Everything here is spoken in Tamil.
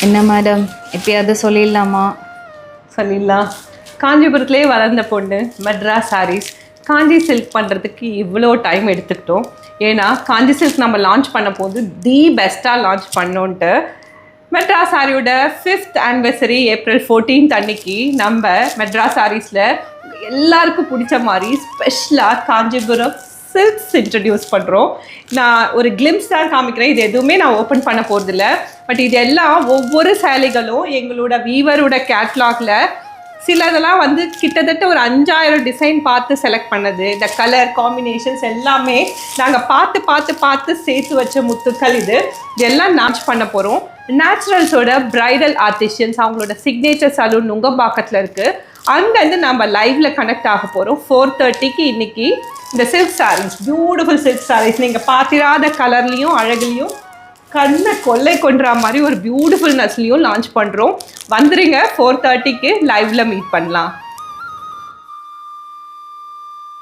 என்ன மேடம் எப்பயாவது சொல்லிடலாமா? சொல்லிடலாம். காஞ்சிபுரத்துலேயே வளர்ந்த பொண்ணு மெட்ராஸ் சாரீஸ் காஞ்சி சில்க் பண்ணுறதுக்கு இவ்வளோ டைம் எடுத்துக்கிட்டோம். ஏன்னா காஞ்சி சில்க் நம்ம லான்ச் பண்ண போது தி பெஸ்ட்டாக லான்ச் பண்ணோன்ட்டு மெட்ராஸ் சாரியோட 5th anniversary April 14th அன்னைக்கு நம்ம மெட்ராஸ் சாரீஸில் எல்லாருக்கும் பிடிச்ச மாதிரி ஸ்பெஷலாக காஞ்சிபுரம் சில்க்ஸ் இன்ட்ரடியூஸ் பண்ணுறோம். நான் ஒரு கிளிம்ஸ் தான் காமிக்கிறேன், இது எதுவுமே நான் ஓப்பன் பண்ண போகிறதில்ல. பட் இது எல்லாம் ஒவ்வொரு சேலைகளும் எங்களோட வீவரோட கேட்லாகில் சிலதெல்லாம் வந்து கிட்டத்தட்ட ஒரு 5000 டிசைன் பார்த்து செலக்ட் பண்ணது. இந்த கலர் காம்பினேஷன்ஸ் எல்லாமே நாங்கள் பார்த்து சேர்த்து வச்ச முத்துக்கள். இதெல்லாம் லான்ச் பண்ண போகிறோம். நேச்சுரல்ஸோட பிரைடல் ஆர்டிஷியன்ஸ் அவங்களோட சிக்னேச்சர் சலூன் நுங்கம்பாக்கத்தில் இருக்குது. அங்கேருந்து நம்ம லைவில் கனெக்ட் ஆக போகிறோம் 4:30க்கு இன்னைக்கு. இந்த silk saris, beautiful silk saris, நீங்கள் பார்த்திராத கலர்லேயும் அழகுலையும் கண்ணை கொள்ளை கொண்டுற மாதிரி ஒரு பியூட்டிஃபுல்னஸ்லையும் லான்ச் பண்ணுறோம். வந்துடுங்க, 4:30க்கு லைவில் மீட் பண்ணலாம்.